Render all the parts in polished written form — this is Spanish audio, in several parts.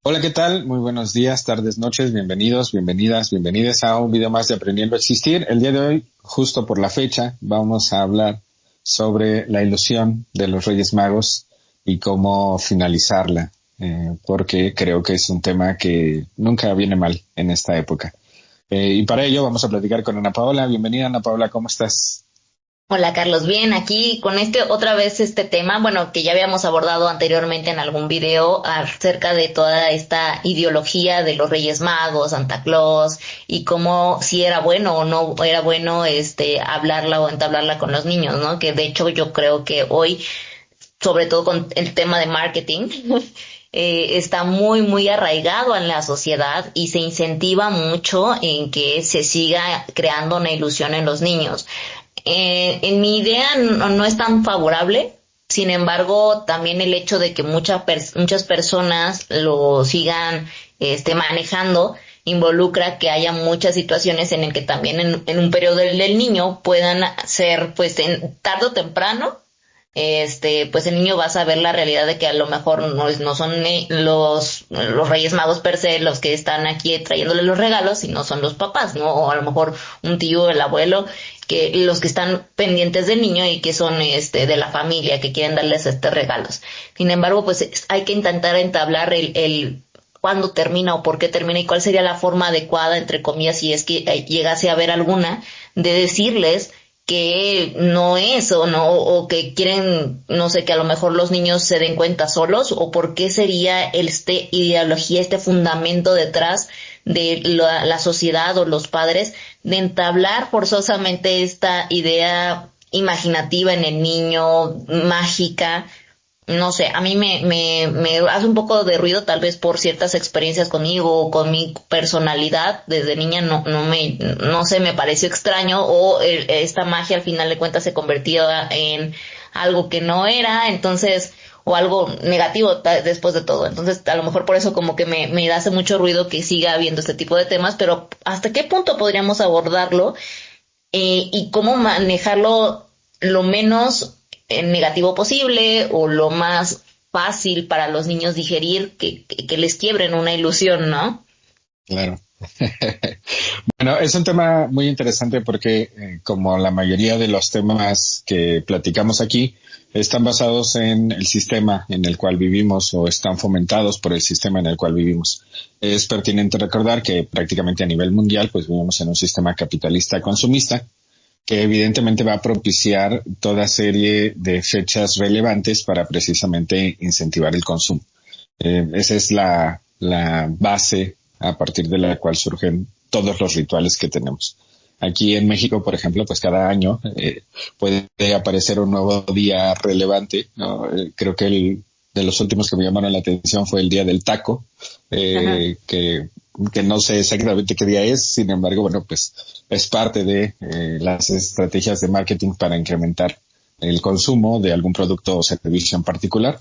Hola, ¿qué tal? Muy buenos días, tardes, noches, bienvenidos, bienvenidas, bienvenidas a un video más de Aprendiendo a Existir. El día de hoy, justo por la fecha, vamos a hablar sobre la ilusión de los Reyes Magos y cómo finalizarla, porque creo que es un tema que nunca viene mal en esta época. Y para ello vamos a platicar con Ana Paola. Bienvenida, Ana Paola, ¿cómo estás? Hola Carlos, bien, aquí con otra vez este tema, bueno, que ya habíamos abordado anteriormente en algún video acerca de toda esta ideología de los Reyes Magos, Santa Claus, y cómo si era bueno o no era bueno hablarla o entablarla con los niños, ¿no? Que de hecho yo creo que hoy, sobre todo con el tema de marketing, está muy arraigado en la sociedad y se incentiva mucho en que se siga creando una ilusión en los niños. En mi idea no es tan favorable. Sin embargo, también el hecho de que muchas personas lo sigan manejando involucra que haya muchas situaciones en el que también en un periodo del niño puedan ser, pues, tarde o temprano, pues el niño va a saber la realidad de que a lo mejor no son los Reyes Magos per se los que están aquí trayéndole los regalos, sino son los papás, ¿no? O a lo mejor un tío, el abuelo, que los que están pendientes del niño y que son de la familia, que quieren darles regalos. Sin embargo, pues hay que intentar entablar el cuándo termina o por qué termina y cuál sería la forma adecuada, entre comillas, si es que llegase a haber alguna, de decirles que no es o no, o que quieren, no sé, que a lo mejor los niños se den cuenta solos, o por qué sería ideología, este fundamento detrás de la sociedad o los padres de entablar forzosamente esta idea imaginativa en el niño, mágica. No sé, a mí me hace un poco de ruido, tal vez por ciertas experiencias conmigo o con mi personalidad. Desde niña no sé, me pareció extraño, o esta magia al final de cuentas se convertía en algo que no era, entonces, o algo negativo después de todo. Entonces, a lo mejor por eso como que me hace mucho ruido que siga habiendo este tipo de temas, pero ¿hasta qué punto podríamos abordarlo? Y cómo manejarlo lo menos negativo posible o lo más fácil para los niños digerir, que les quiebren una ilusión, ¿no? Claro. Bueno, es un tema muy interesante porque, como la mayoría de los temas que platicamos aquí, están basados en el sistema en el cual vivimos o están fomentados por el sistema en el cual vivimos. Es pertinente recordar que prácticamente a nivel mundial, pues vivimos en un sistema capitalista consumista que evidentemente va a propiciar toda serie de fechas relevantes para precisamente incentivar el consumo. Esa es la base a partir de la cual surgen todos los rituales que tenemos. Aquí en México, por ejemplo, pues cada año puede aparecer un nuevo día relevante, ¿no? Creo que de los últimos que me llamaron la atención fue el Día del Taco, que no sé exactamente qué día es. Sin embargo, bueno, pues es parte de las estrategias de marketing para incrementar el consumo de algún producto o servicio en particular.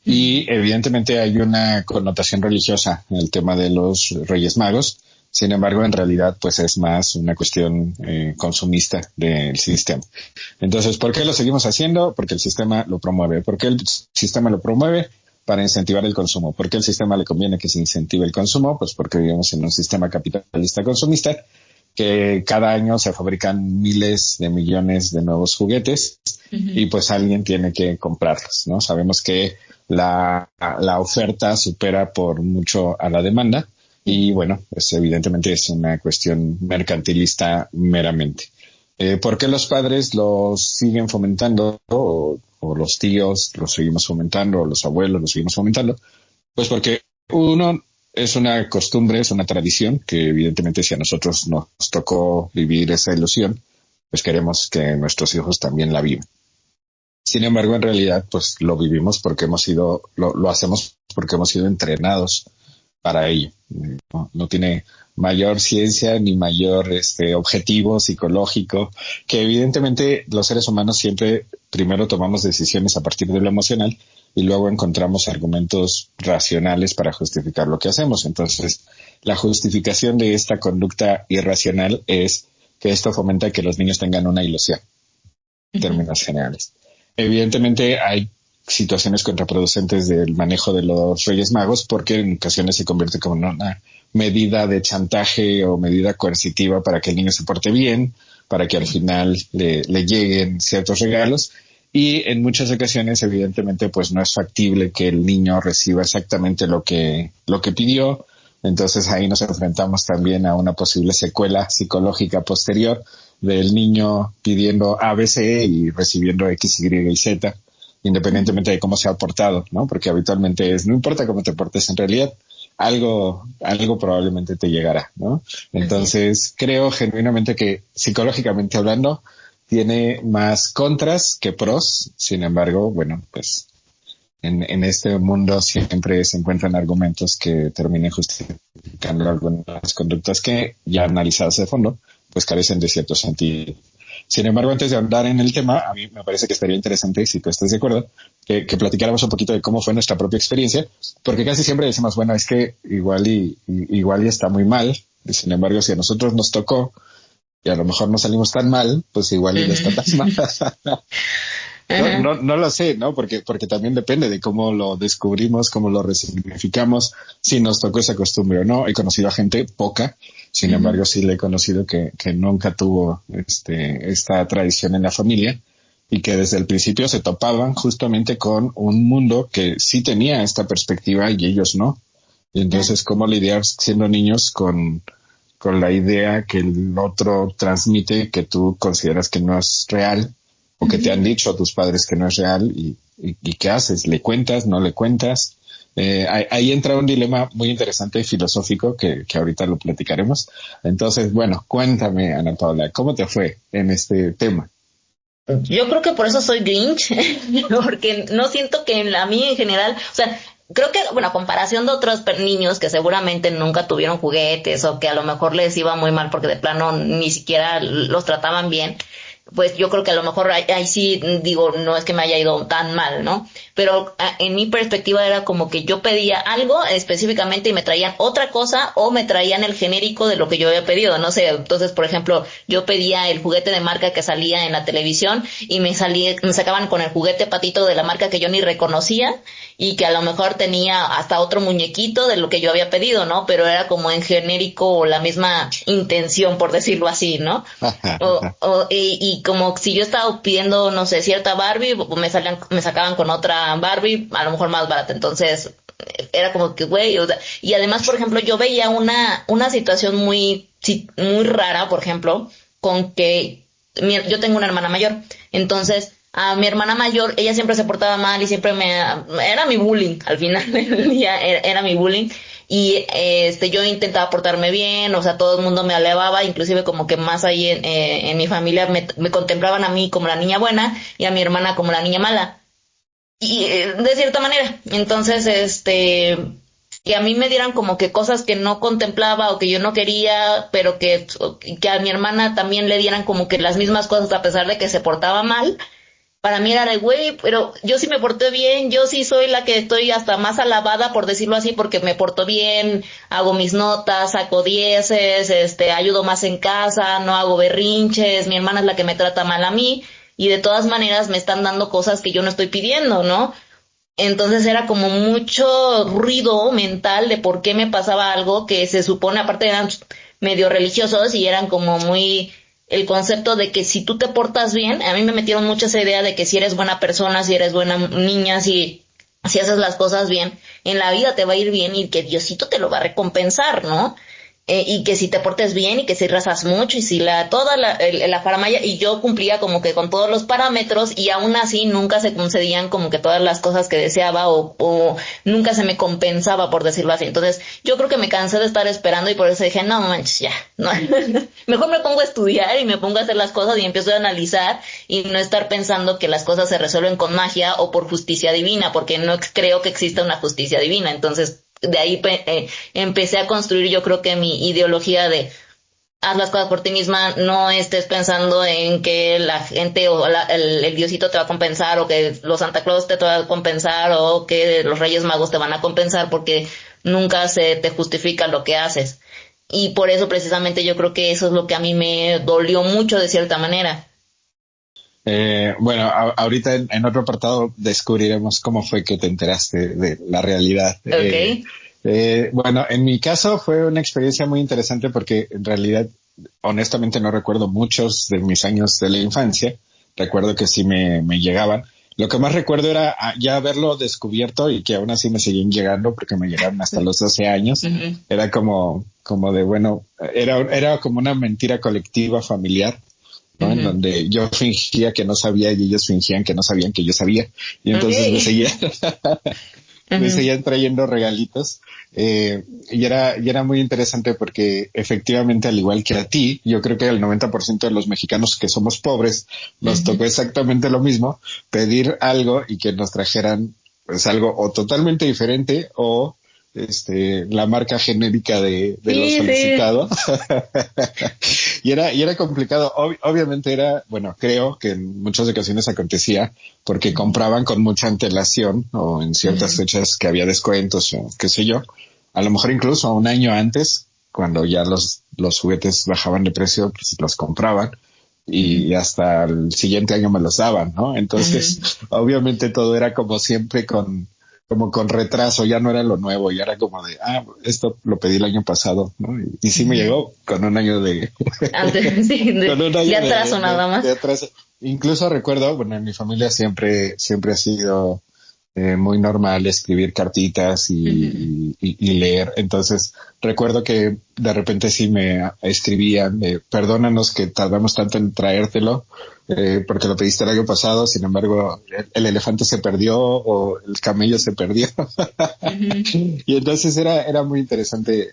Y evidentemente hay una connotación religiosa en el tema de los Reyes Magos. Sin embargo, en realidad, pues es más una cuestión consumista del sistema. Entonces, ¿por qué lo seguimos haciendo? Porque el sistema lo promueve. ¿Por qué el sistema lo promueve? Para incentivar el consumo. ¿Por qué el sistema le conviene que se incentive el consumo? Pues porque vivimos en un sistema capitalista consumista, que cada año se fabrican miles de millones de nuevos juguetes y pues alguien tiene que comprarlos, ¿no? Sabemos que la oferta supera por mucho a la demanda y bueno, pues evidentemente es una cuestión mercantilista meramente. ¿Por qué los padres los siguen fomentando o los tíos los seguimos fomentando o los abuelos los seguimos fomentando? Pues porque uno, es una costumbre, es una tradición que evidentemente si a nosotros nos tocó vivir esa ilusión, pues queremos que nuestros hijos también la vivan. Sin embargo, en realidad, pues lo vivimos porque lo hacemos porque hemos sido entrenados para ello. No tiene mayor ciencia ni mayor objetivo psicológico, que evidentemente los seres humanos siempre primero tomamos decisiones a partir de lo emocional y luego encontramos argumentos racionales para justificar lo que hacemos. Entonces, la justificación de esta conducta irracional es que esto fomenta que los niños tengan una ilusión, en términos generales. evidentemente hay situaciones contraproducentes del manejo de los Reyes Magos, porque en ocasiones se convierte como en una medida de chantaje o medida coercitiva para que el niño se porte bien, para que al final le lleguen ciertos regalos. Y en muchas ocasiones, evidentemente, pues no es factible que el niño reciba exactamente lo que pidió. Entonces ahí nos enfrentamos también a una posible secuela psicológica posterior del niño pidiendo ABC y recibiendo X, Y y Z, independientemente de cómo se ha portado, ¿no? Porque habitualmente no importa cómo te portes en realidad, algo probablemente te llegará, ¿no? Entonces creo genuinamente que psicológicamente hablando tiene más contras que pros. Sin embargo, bueno, pues en este mundo siempre se encuentran argumentos que terminen justificando algunas conductas que, ya analizadas de fondo, pues carecen de cierto sentido. Sin embargo, antes de ahondar en el tema, a mí me parece que estaría interesante, si tú estás de acuerdo, que platicáramos un poquito de cómo fue nuestra propia experiencia, porque casi siempre decimos, bueno, es que igual y está muy mal, y sin embargo, si a nosotros nos tocó y a lo mejor no salimos tan mal, pues igual y no está tan mal. No lo sé, ¿no? Porque también depende de cómo lo descubrimos, cómo lo resignificamos, si nos tocó esa costumbre o no. He conocido a gente poca, sin embargo sí le he conocido que nunca tuvo esta tradición en la familia y que desde el principio se topaban justamente con un mundo que sí tenía esta perspectiva y ellos no. Y entonces, ¿cómo lidiar siendo niños con la idea que el otro transmite, que tú consideras que no es real, o que te han dicho tus padres que no es real, y qué haces? ¿Le cuentas? ¿No le cuentas? Ahí entra un dilema muy interesante y filosófico que ahorita lo platicaremos. Entonces, bueno, cuéntame, Ana Paula, ¿cómo te fue en este tema? Yo creo que por eso soy Grinch, porque no siento que a mí en general, o sea, creo que, bueno, a comparación de otros niños que seguramente nunca tuvieron juguetes o que a lo mejor les iba muy mal porque de plano ni siquiera los trataban bien, pues yo creo que a lo mejor ahí sí digo, no es que me haya ido tan mal, ¿no? Pero en mi perspectiva era como que yo pedía algo específicamente y me traían otra cosa o me traían el genérico de lo que yo había pedido, no sé. Entonces, por ejemplo, yo pedía el juguete de marca que salía en la televisión y me sacaban con el juguete patito de la marca que yo ni reconocía y que a lo mejor tenía hasta otro muñequito de lo que yo había pedido, ¿no? Pero era como en genérico o la misma intención, por decirlo así, ¿no? Y como si yo estaba pidiendo, no sé, cierta Barbie, me sacaban con otra Barbie, a lo mejor más barata. Entonces, era como que, güey, o sea, y además, por ejemplo, yo veía una situación muy rara, por ejemplo, con que yo tengo una hermana mayor. Entonces, a mi hermana mayor, ella siempre se portaba mal y siempre era mi bullying, al final del día era mi bullying. Y yo intentaba portarme bien, o sea, todo el mundo me alababa, inclusive como que más ahí en mi familia me contemplaban a mí como la niña buena y a mi hermana como la niña mala. Y de cierta manera, entonces que a mí me dieran como que cosas que no contemplaba o que yo no quería, pero que a mi hermana también le dieran como que las mismas cosas a pesar de que se portaba mal. Para mí era de, güey, pero yo sí me porté bien, yo sí soy la que estoy hasta más alabada, por decirlo así, porque me porto bien, hago mis notas, saco dieces, ayudo más en casa, no hago berrinches, mi hermana es la que me trata mal a mí, y de todas maneras me están dando cosas que yo no estoy pidiendo, ¿no? Entonces era como mucho ruido mental de por qué me pasaba algo que se supone, aparte eran medio religiosos y eran como muy el concepto de que si tú te portas bien, a mí me metieron mucho esa idea de que si eres buena persona, si eres buena niña, si haces las cosas bien, en la vida te va a ir bien y que Diosito te lo va a recompensar, ¿no? Y que si te portes bien y que si rezas mucho y si toda la faramaya, y yo cumplía como que con todos los parámetros y aún así nunca se concedían como que todas las cosas que deseaba o nunca se me compensaba, por decirlo así. Entonces yo creo que me cansé de estar esperando y por eso dije, no manches, ya, no. Mejor me pongo a estudiar y me pongo a hacer las cosas y empiezo a analizar y no estar pensando que las cosas se resuelven con magia o por justicia divina, porque no creo que exista una justicia divina. Entonces de ahí empecé a construir, yo creo que mi ideología de haz las cosas por ti misma, no estés pensando en que la gente o el Diosito te va a compensar o que los Santa Claus te va a compensar o que los Reyes Magos te van a compensar, porque nunca se te justifica lo que haces. Y por eso precisamente yo creo que eso es lo que a mí me dolió mucho de cierta manera. Bueno, ahorita en otro apartado descubriremos cómo fue que te enteraste de la realidad. Ok. Bueno, en mi caso fue una experiencia muy interesante porque en realidad, honestamente, no recuerdo muchos de mis años de la infancia. Recuerdo que sí me llegaban. Lo que más recuerdo era ya haberlo descubierto y que aún así me seguían llegando porque me llegaron hasta los 12 años. Ujú, Era como de, bueno, era como una mentira colectiva familiar, ¿no? En ujú. donde yo fingía que no sabía y ellos fingían que no sabían que yo sabía. Y entonces me Ok. seguía, me Ujú, seguían trayendo regalitos. Y era muy interesante porque efectivamente, al igual que a ti, yo creo que el 90% de los mexicanos que somos pobres nos ujú. tocó exactamente lo mismo, pedir algo y que nos trajeran pues algo o totalmente diferente o la marca genérica de lo Sí, sí. solicitado. Y era complicado. Obviamente era, bueno, creo que en muchas ocasiones acontecía porque Ujú, compraban con mucha antelación o en ciertas ujú, fechas que había descuentos o qué sé yo. A lo mejor incluso un año antes, cuando ya los juguetes bajaban de precio, pues los compraban ujú, y hasta el siguiente año me los daban, ¿no? Entonces, ujú. obviamente todo era como siempre como con retraso, ya no era lo nuevo, ya era como de, esto lo pedí el año pasado, ¿no? Y sí me Ujú. llegó con un año Antes, sí, con un de año atraso nada de más. atraso. Incluso recuerdo, bueno, en mi familia siempre ha sido muy normal escribir cartitas Ujú, y leer. Entonces, recuerdo que de repente sí me escribían, perdónanos que tardamos tanto en traértelo, porque lo pediste el año pasado, sin embargo, el elefante se perdió o el camello se perdió. ujú. Y entonces era muy interesante,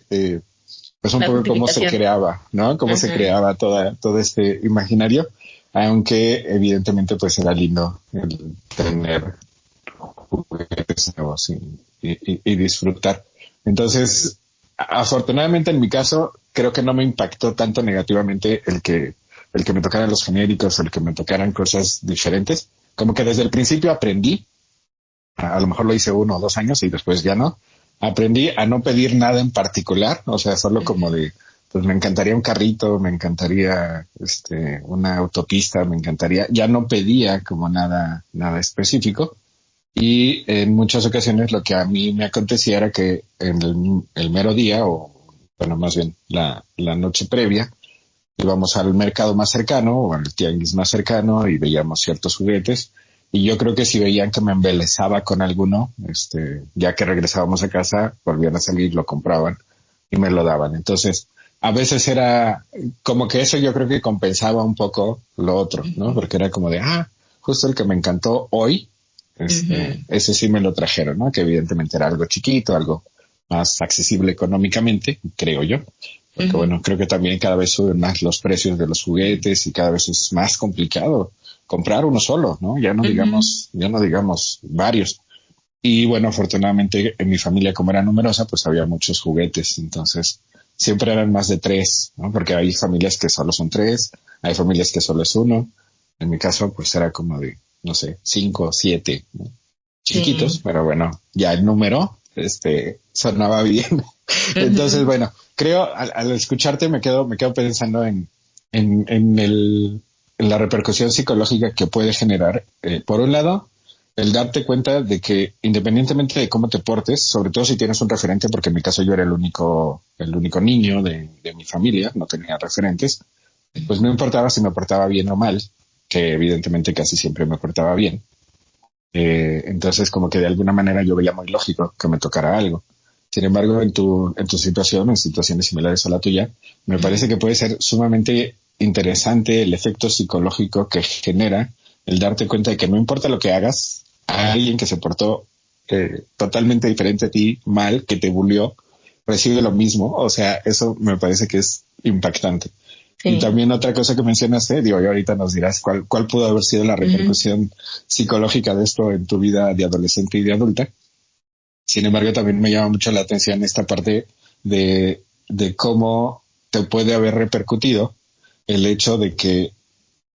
pues un La poco cómo se justificación. creaba, ¿no? Cómo se Ajá. creaba todo este imaginario, aunque evidentemente pues era lindo el tener juguetes nuevos y disfrutar. Entonces, afortunadamente en mi caso, creo que no me impactó tanto negativamente el que me tocaran los genéricos o el que me tocaran cosas diferentes. Como que desde el principio aprendí, a lo mejor lo hice 1 o 2 años y después ya no. Aprendí a no pedir nada en particular, o sea, solo como Ujú, de, pues me encantaría un carrito, me encantaría una autopista, me encantaría, ya no pedía como nada específico. Y en muchas ocasiones lo que a mí me acontecía era que en el mero día, o bueno, más bien la noche previa, íbamos al mercado más cercano o al tianguis más cercano y veíamos ciertos juguetes. Y yo creo que si veían que me embelezaba con alguno, ya que regresábamos a casa, volvían a salir, lo compraban y me lo daban. Entonces, a veces era como que eso yo creo que compensaba un poco lo otro, ¿no? ujú, Porque era como de, justo el que me encantó hoy, ujú, ese sí me lo trajeron, ¿no? Que evidentemente era algo chiquito, algo más accesible económicamente, creo yo. Porque ujú, bueno, creo que también cada vez suben más los precios de los juguetes y cada vez es más complicado comprar uno solo, ¿no? ujú. Ya no digamos varios. Y bueno, afortunadamente en mi familia, como era numerosa, pues había muchos juguetes. Entonces, siempre eran más de tres, ¿no? Porque hay familias que solo son tres, hay familias que solo es uno. En mi caso, pues era como de, no sé, 5, 7, ¿no? Chiquitos, Sí. pero bueno, ya el número, sonaba bien. Entonces, Ujú, bueno, creo al escucharte me quedo pensando en la repercusión psicológica que puede generar, por un lado, el darte cuenta de que independientemente de cómo te portes, sobre todo si tienes un referente, porque en mi caso yo era el único niño de mi familia, no tenía referentes, pues no importaba si me portaba bien o mal, que evidentemente casi siempre me portaba bien. Entonces, como que de alguna manera yo veía muy lógico que me tocara algo. Sin embargo, en tu situación, en situaciones similares a la tuya, me parece ujú. que puede ser sumamente interesante el efecto psicológico que genera el darte cuenta de que no importa lo que hagas, a alguien que se portó totalmente diferente a ti, mal, que te bullió, recibe lo mismo. O sea, eso me parece que es impactante. Y Sí. también otra cosa que mencionaste, digo, y ahorita nos dirás cuál pudo haber sido la Ujú, repercusión psicológica de esto en tu vida de adolescente y de adulta. Sin embargo, también me llama mucho la atención esta parte de cómo te puede haber repercutido el hecho de que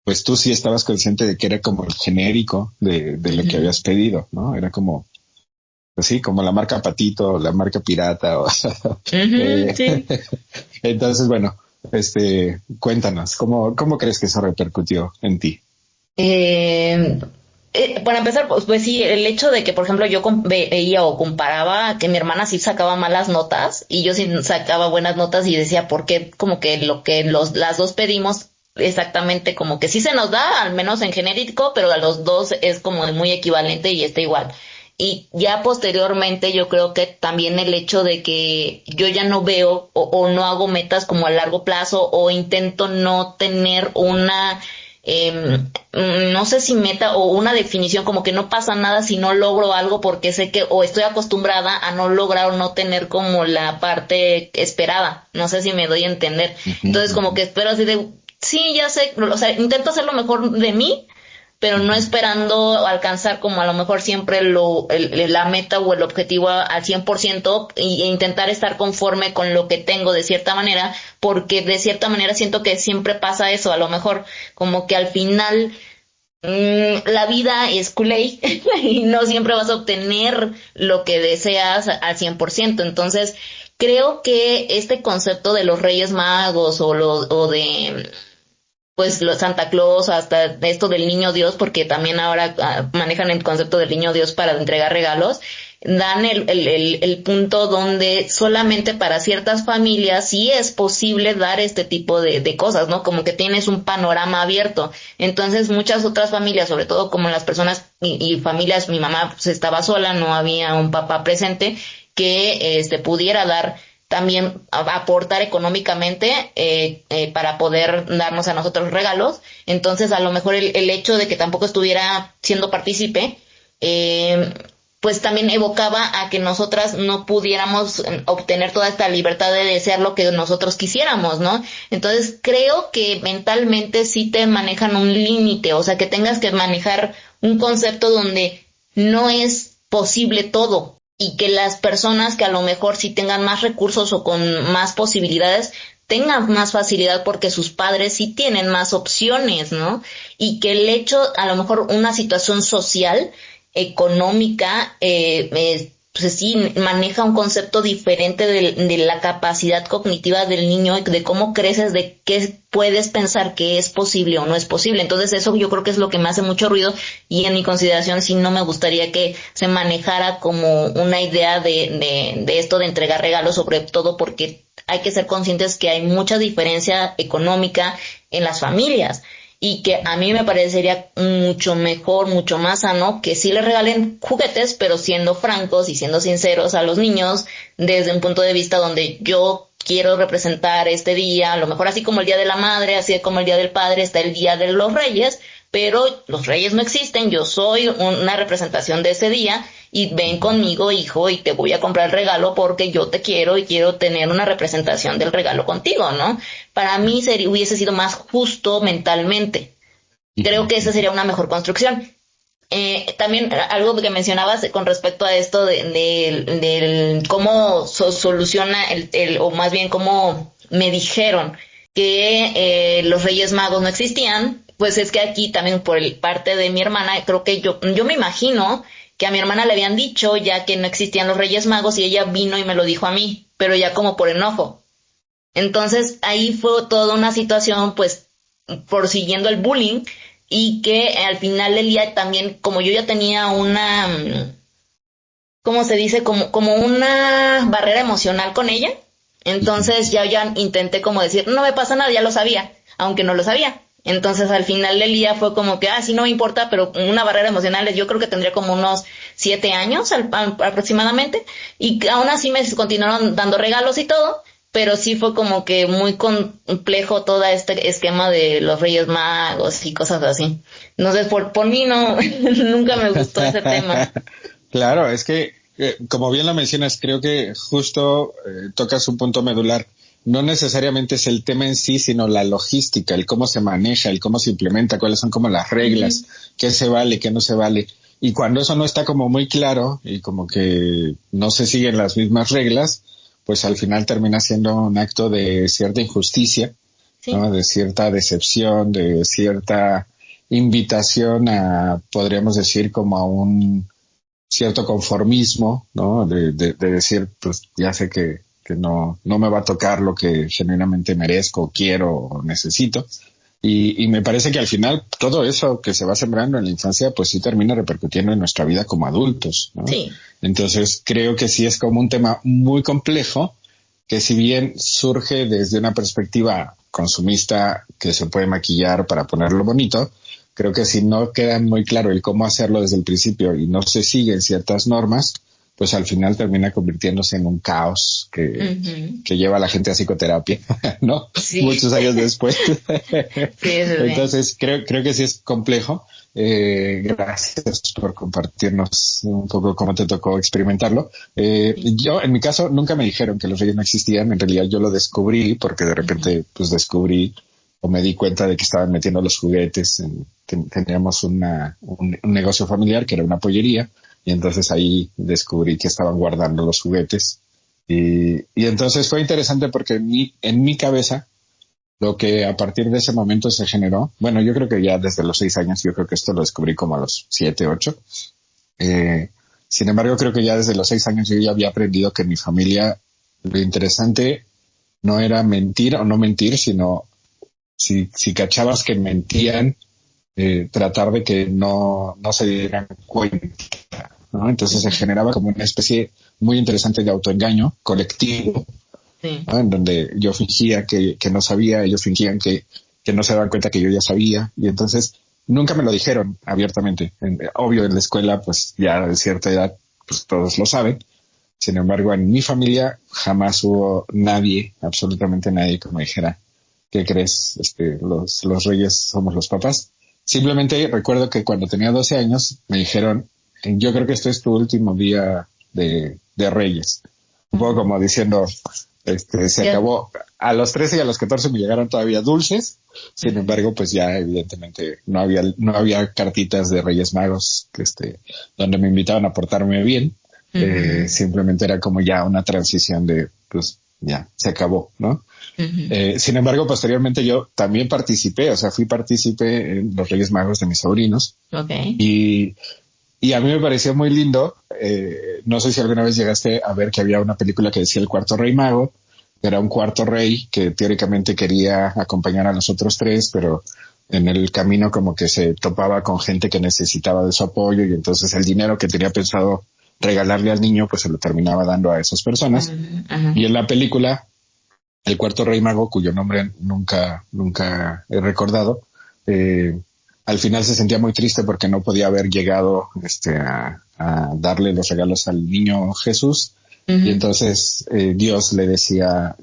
pues tú sí estabas consciente de que era como el genérico de lo que ujú, habías pedido, ¿no? Era como, pues sí, como la marca Patito, la marca Pirata. ujú, eh, sí. entonces, bueno, cuéntanos, ¿cómo crees que eso repercutió en ti? Para empezar, pues sí, el hecho de que, por ejemplo, yo veía o comparaba que mi hermana sí sacaba malas notas y yo sí sacaba buenas notas y decía, ¿por qué como que lo que las dos pedimos exactamente como que sí se nos da, al menos en genérico, pero a los dos es como muy equivalente y está igual? Y ya posteriormente yo creo que también el hecho de que yo ya no veo o no hago metas como a largo plazo o intento no tener una no sé si meta o una definición, como que no pasa nada si no logro algo porque sé que o estoy acostumbrada a no lograr o no tener como la parte esperada. No sé si me doy a entender. Entonces como que espero así de, sí, ya sé, o sea, intento hacer lo mejor de mí, pero no esperando alcanzar como a lo mejor siempre la meta o el objetivo al 100% e intentar estar conforme con lo que tengo de cierta manera, porque de cierta manera siento que siempre pasa eso, a lo mejor como que al final la vida es culé y no siempre vas a obtener lo que deseas al 100%. Entonces, creo que este concepto de los Reyes Magos o de pues los Santa Claus, hasta esto del niño Dios, porque también ahora manejan el concepto del niño Dios para entregar regalos, dan el punto donde solamente para ciertas familias sí es posible dar este tipo de cosas, ¿no? Como que tienes un panorama abierto. Entonces muchas otras familias, sobre todo como las personas y familias, mi mamá pues estaba sola, no había un papá presente que pudiera dar también aportar económicamente para poder darnos a nosotros regalos. Entonces, a lo mejor el hecho de que tampoco estuviera siendo partícipe, pues también evocaba a que nosotras no pudiéramos obtener toda esta libertad de desear lo que nosotros quisiéramos, ¿no? Entonces, creo que mentalmente sí te manejan un límite, o sea, que tengas que manejar un concepto donde no es posible todo, y que las personas que a lo mejor sí tengan más recursos o con más posibilidades tengan más facilidad porque sus padres sí tienen más opciones, ¿no? Y que el hecho, a lo mejor una situación social, económica, pues sí maneja un concepto diferente de la capacidad cognitiva del niño, de cómo creces, de qué puedes pensar que es posible o no es posible. Entonces eso yo creo que es lo que me hace mucho ruido y en mi consideración sí no me gustaría que se manejara como una idea de esto de entregar regalos, sobre todo porque hay que ser conscientes que hay mucha diferencia económica en las familias y que a mí me parecería mucho mejor, mucho más sano que sí les regalen juguetes, pero siendo francos y siendo sinceros a los niños desde un punto de vista donde yo quiero representar este día, a lo mejor así como el Día de la Madre, así como el Día del Padre, está el Día de los Reyes, pero los Reyes no existen, yo soy una representación de ese día y ven conmigo, hijo, y te voy a comprar el regalo porque yo te quiero y quiero tener una representación del regalo contigo, ¿no? Para mí hubiese sido más justo mentalmente. Creo que esa sería una mejor construcción. También algo que mencionabas con respecto a esto de cómo soluciona o más bien cómo me dijeron que los Reyes Magos no existían, pues es que aquí también por parte de mi hermana, creo que yo me imagino que a mi hermana le habían dicho ya que no existían los Reyes Magos y ella vino y me lo dijo a mí, pero ya como por enojo. Entonces ahí fue toda una situación pues por siguiendo el bullying y que al final del día también como yo ya tenía una, ¿cómo se dice? Como una barrera emocional con ella, entonces ya intenté como decir, no me pasa nada, ya lo sabía, aunque no lo sabía. Entonces al final del día fue como que, sí, no me importa, pero una barrera emocional, yo creo que tendría como unos 7 años aproximadamente, y aún así me continuaron dando regalos y todo, pero sí fue como que muy complejo todo este esquema de los Reyes Magos y cosas así. Entonces por mí no, nunca me gustó ese tema. Claro, es que, como bien lo mencionas, creo que justo tocas un punto medular. No necesariamente es el tema en sí, sino la logística, el cómo se maneja, el cómo se implementa, cuáles son como las reglas, qué se vale, qué no se vale. Y cuando eso no está como muy claro y como que no se siguen las mismas reglas, pues al final termina siendo un acto de cierta injusticia, sí, ¿no? De cierta decepción, de cierta invitación a, podríamos decir, como a un cierto conformismo, ¿no? De decir, pues ya sé que no me va a tocar lo que genuinamente merezco, quiero o necesito. Y me parece que al final todo eso que se va sembrando en la infancia, pues sí termina repercutiendo en nuestra vida como adultos, ¿no? Sí. Entonces creo que sí es como un tema muy complejo, que si bien surge desde una perspectiva consumista que se puede maquillar para ponerlo bonito, creo que si no queda muy claro el cómo hacerlo desde el principio y no se siguen ciertas normas, pues al final termina convirtiéndose en un caos que lleva a la gente a psicoterapia, ¿no? Sí. Muchos años después. Sí, eso es bien. Entonces, creo que sí es complejo. Gracias por compartirnos un poco cómo te tocó experimentarlo. Yo, en mi caso, nunca me dijeron que los reyes no existían. En realidad yo lo descubrí porque de repente, pues descubrí o me di cuenta de que estaban metiendo los juguetes. Teníamos un negocio familiar que era una pollería. Y entonces ahí descubrí que estaban guardando los juguetes. Y entonces fue interesante porque en mi cabeza, lo que a partir de ese momento se generó, bueno, yo creo que ya desde los 6 años, yo creo que esto lo descubrí como a los 7, 8. Sin embargo, creo que ya desde los 6 años yo ya había aprendido que en mi familia lo interesante no era mentir o no mentir, sino si cachabas que mentían, tratar de que no se dieran cuenta, ¿no? Entonces se generaba como una especie muy interesante de autoengaño colectivo, Sí. ¿no? En donde yo fingía que no sabía, ellos fingían que no se daban cuenta que yo ya sabía, y entonces nunca me lo dijeron abiertamente. Obvio, en la escuela, pues ya de cierta edad, pues todos lo saben. Sin embargo, en mi familia jamás hubo nadie, absolutamente nadie, que me dijera, ¿qué crees? Los reyes somos los papás. Simplemente recuerdo que cuando tenía 12 años me dijeron, yo creo que este es tu último día de Reyes. Un poco como diciendo, se acabó. A los 13 y a los 14 me llegaron todavía dulces. Sin embargo, pues ya evidentemente no había cartitas de Reyes Magos, donde me invitaban a portarme bien. Simplemente era como ya una transición de, pues ya, se acabó, ¿no? Sin embargo, posteriormente yo también participé, o sea, fui partícipe en los Reyes Magos de mis sobrinos. Okay. Y a mí me pareció muy lindo. No sé si alguna vez llegaste a ver que había una película que decía El Cuarto Rey Mago. Era un cuarto rey que teóricamente quería acompañar a los otros 3, pero en el camino como que se topaba con gente que necesitaba de su apoyo, y entonces el dinero que tenía pensado regalarle al niño, pues se lo terminaba dando a esas personas. Y en la película, El Cuarto Rey Mago, cuyo nombre nunca he recordado, al final se sentía muy triste porque no podía haber llegado a darle los regalos al niño Jesús. Y entonces Dios le decía,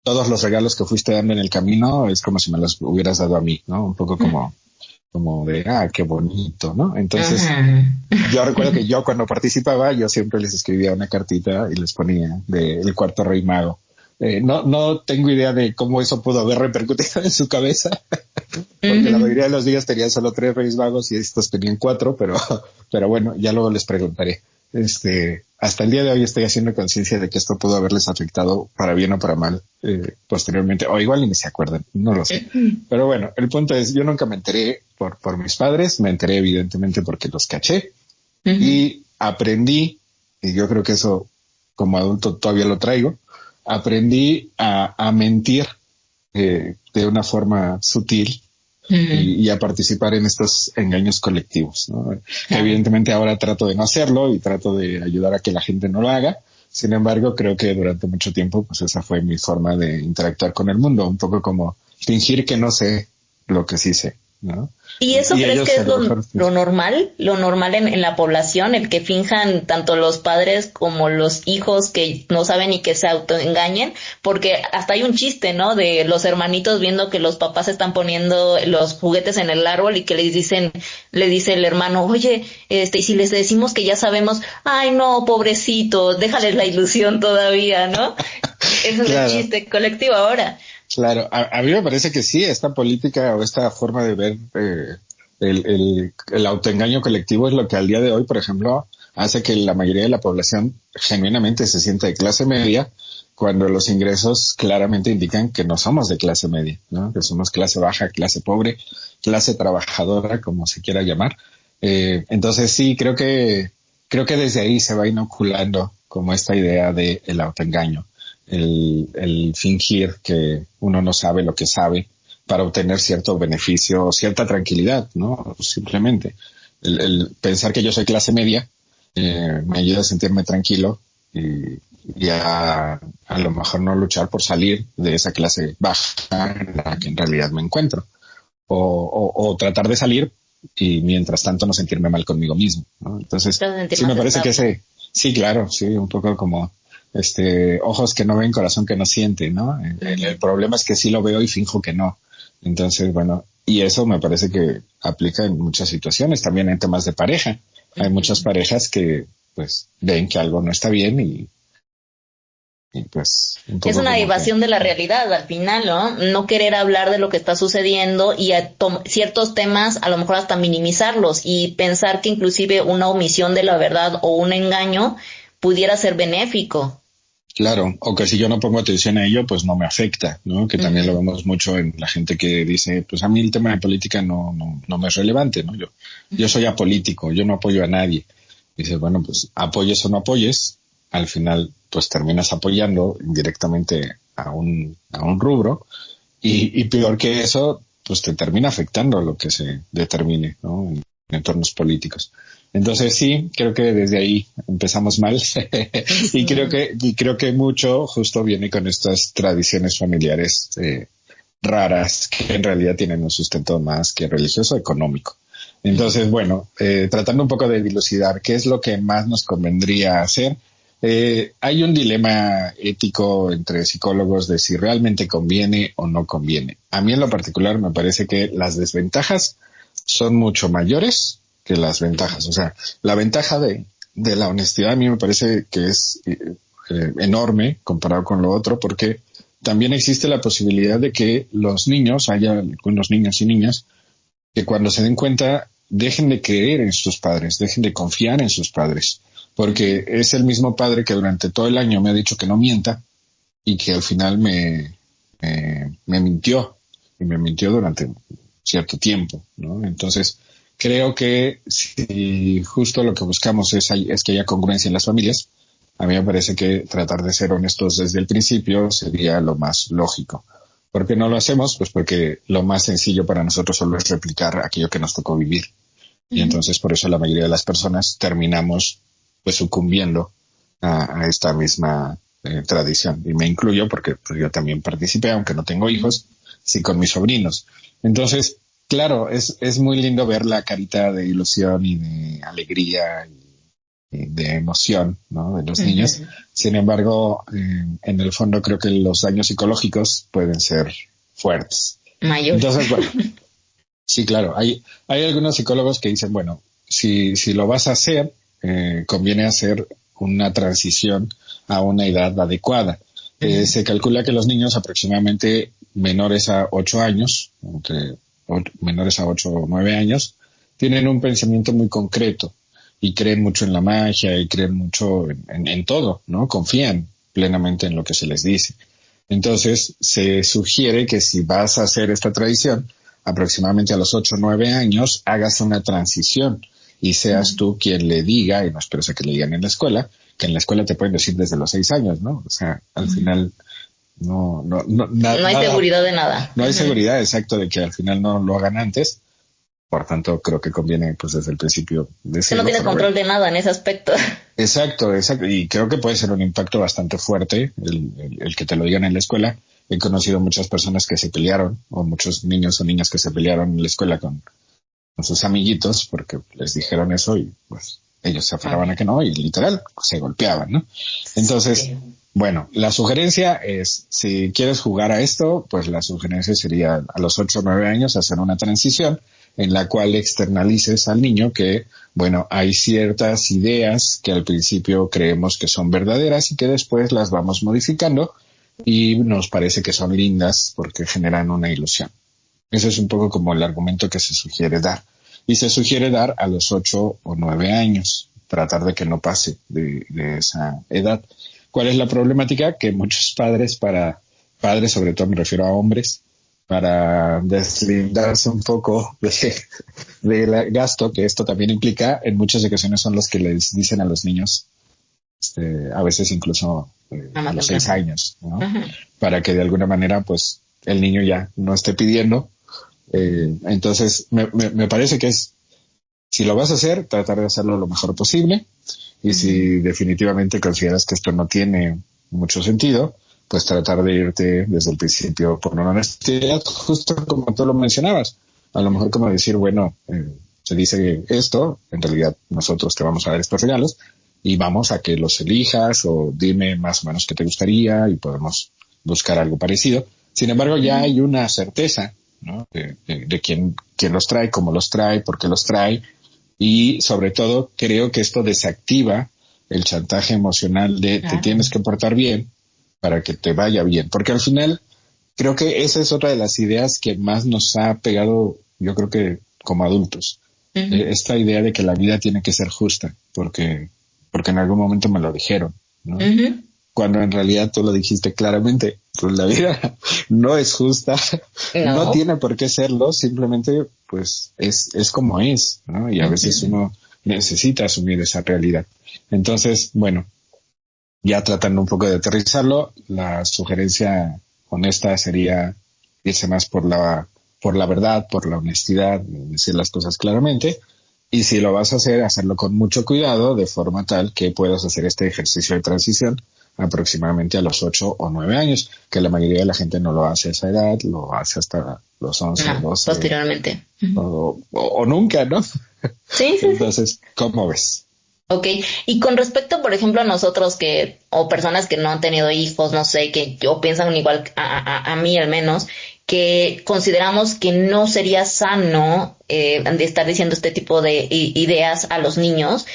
todos los regalos que fuiste dando en el camino es como si me los hubieras dado a mí, ¿no? Un poco como de, qué bonito, ¿no? Entonces, yo recuerdo que yo cuando participaba, yo siempre les escribía una cartita y les ponía de El Cuarto Rey Mago. No tengo idea de cómo eso pudo haber repercutido en su cabeza, porque la mayoría de los días tenían solo 3 Reyes Magos y estos tenían 4, pero bueno, ya luego les preguntaré. Hasta el día de hoy estoy haciendo conciencia de que esto pudo haberles afectado para bien o para mal, posteriormente, o igual ni se acuerdan, no lo sé. Pero bueno, el punto es, yo nunca me enteré por mis padres, me enteré evidentemente porque los caché, y aprendí, y yo creo que eso como adulto todavía lo traigo, aprendí a mentir de una forma sutil y a participar en estos engaños colectivos, ¿no? Evidentemente ahora trato de no hacerlo y trato de ayudar a que la gente no lo haga. Sin embargo, creo que durante mucho tiempo, pues esa fue mi forma de interactuar con el mundo, un poco como fingir que no sé lo que sí sé, ¿no? ¿Y eso crees que es lo normal en la población, el que finjan tanto los padres como los hijos que no saben y que se autoengañen? Porque hasta hay un chiste, ¿no? De los hermanitos viendo que los papás están poniendo los juguetes en el árbol y que le dice el hermano, oye, y si les decimos que ya sabemos, ay no, pobrecito, déjales la ilusión todavía, ¿no? Eso es el chiste colectivo ahora. Claro, a mí me parece que sí, esta política o esta forma de ver el autoengaño colectivo es lo que al día de hoy, por ejemplo, hace que la mayoría de la población genuinamente se sienta de clase media, cuando los ingresos claramente indican que no somos de clase media, ¿no? Que somos clase baja, clase pobre, clase trabajadora, como se quiera llamar. Entonces sí, creo que desde ahí se va inoculando como esta idea de el autoengaño. El fingir que uno no sabe lo que sabe, para obtener cierto beneficio, cierta tranquilidad, ¿no? Simplemente el pensar que yo soy clase media me ayuda a sentirme tranquilo y a lo mejor no luchar por salir de esa clase baja en la que en realidad me encuentro. O tratar de salir y mientras tanto no sentirme mal conmigo mismo, ¿no? Entonces, sí me parece que sí, claro, sí, un poco como ojos que no ven, corazón que no siente, ¿no? El problema es que sí lo veo y finjo que no. Entonces, bueno, y eso me parece que aplica en muchas situaciones, también en temas de pareja. Hay muchas parejas que pues ven que algo no está bien y pues un poco es una evasión de la realidad al final, ¿no? No querer hablar de lo que está sucediendo y ciertos temas a lo mejor hasta minimizarlos y pensar que inclusive una omisión de la verdad o un engaño pudiera ser benéfico. Claro, o que si yo no pongo atención a ello, pues no me afecta, ¿no? Que también lo vemos mucho en la gente que dice, pues a mí el tema de política no me es relevante, ¿no? Yo soy apolítico, yo no apoyo a nadie. Dice, bueno, pues apoyes o no apoyes, al final pues terminas apoyando indirectamente a un rubro y peor que eso, pues te termina afectando lo que se determine, ¿no? En entornos políticos. Entonces sí, creo que desde ahí empezamos mal y creo que mucho justo viene con estas tradiciones familiares raras que en realidad tienen un sustento más que religioso, económico. Entonces, bueno, tratando un poco de dilucidar qué es lo que más nos convendría hacer. Hay un dilema ético entre psicólogos de si realmente conviene o no conviene. A mí en lo particular me parece que las desventajas son mucho mayores que las ventajas. O sea, la ventaja de la honestidad a mí me parece que es enorme comparado con lo otro, porque también existe la posibilidad de que los niños, haya algunos niños y niñas, que cuando se den cuenta dejen de creer en sus padres, dejen de confiar en sus padres, porque es el mismo padre que durante todo el año me ha dicho que no mienta y que al final me mintió, y me mintió durante cierto tiempo, ¿no? Entonces, creo que si justo lo que buscamos es que haya congruencia en las familias, a mí me parece que tratar de ser honestos desde el principio sería lo más lógico. ¿Por qué no lo hacemos? Pues porque lo más sencillo para nosotros solo es replicar aquello que nos tocó vivir. Y entonces por eso la mayoría de las personas terminamos pues sucumbiendo a esta misma tradición. Y me incluyo porque pues, yo también participé, aunque no tengo hijos, sí con mis sobrinos. Entonces, claro, es muy lindo ver la carita de ilusión y de alegría y de emoción, ¿no? De los niños. Sin embargo, en el fondo creo que los daños psicológicos pueden ser fuertes. Mayor. Entonces, bueno, sí, claro, hay algunos psicólogos que dicen, bueno, si lo vas a hacer, conviene hacer una transición a una edad adecuada. Se calcula que los niños aproximadamente menores a 8 años, menores a 8 o 9 años, tienen un pensamiento muy concreto y creen mucho en la magia y creen mucho en todo, ¿no? Confían plenamente en lo que se les dice. Entonces, se sugiere que si vas a hacer esta tradición, aproximadamente a los 8 o 9 años, hagas una transición y seas tú quien le diga, y no esperes a que le digan en la escuela, que en la escuela te pueden decir desde los 6 años, ¿no? O sea, al final no hay seguridad de nada. No hay seguridad, exacto, de que al final no lo hagan antes. Por tanto, creo que conviene, pues, desde el principio decirlo. Que no tienes control de nada en ese aspecto. Exacto. Y creo que puede ser un impacto bastante fuerte el que te lo digan en la escuela. He conocido muchas personas que se pelearon, o muchos niños o niñas que se pelearon en la escuela con sus amiguitos porque les dijeron eso y, pues, ellos se aferraban a que no y literal se golpeaban, ¿no? Entonces, sí. Bueno, la sugerencia es, si quieres jugar a esto, pues la sugerencia sería a los 8 o 9 años hacer una transición en la cual externalices al niño que, bueno, hay ciertas ideas que al principio creemos que son verdaderas y que después las vamos modificando y nos parece que son lindas porque generan una ilusión. Ese es un poco como el argumento que se sugiere dar. Y se sugiere dar a los 8 o 9 años, tratar de que no pase de esa edad. ¿Cuál es la problemática? Que muchos padres, sobre todo me refiero a hombres, para deslindarse un poco del gasto que esto también implica, en muchas ocasiones son los que les dicen a los niños, a veces incluso a los 6 años, ¿no? Para que de alguna manera, pues, el niño ya no esté pidiendo. Entonces, me parece que es, si lo vas a hacer, tratar de hacerlo lo mejor posible. Y si definitivamente consideras que esto no tiene mucho sentido, pues tratar de irte desde el principio por una honestidad, justo como tú lo mencionabas. A lo mejor como decir, bueno, se dice esto, en realidad nosotros te vamos a dar estos regalos y vamos a que los elijas o dime más o menos qué te gustaría y podemos buscar algo parecido. Sin embargo, ya hay una certeza, ¿no? De quién los trae, cómo los trae, por qué los trae. Y sobre todo, creo que esto desactiva el chantaje emocional de te tienes que portar bien para que te vaya bien. Porque al final, creo que esa es otra de las ideas que más nos ha pegado, yo creo que como adultos. Esta idea de que la vida tiene que ser justa, porque en algún momento me lo dijeron, ¿no? Cuando en realidad tú lo dijiste claramente, pues la vida no es justa, no tiene por qué serlo, simplemente pues es como es, ¿no? Y a veces uno necesita asumir esa realidad. Entonces, bueno, ya tratando un poco de aterrizarlo, la sugerencia honesta sería irse más por la verdad, por la honestidad, decir las cosas claramente. Y si lo vas a hacer, hacerlo con mucho cuidado, de forma tal que puedas hacer este ejercicio de transición aproximadamente a los 8 o 9 años, que la mayoría de la gente no lo hace a esa edad, lo hace hasta los 11, 12. Posteriormente. O nunca, ¿no? Sí. Entonces, ¿cómo ves? Ok, y con respecto, por ejemplo, a nosotros o personas que no han tenido hijos, no sé, o piensan igual a mí al menos, que consideramos que no sería sano de estar diciendo este tipo de ideas a los niños,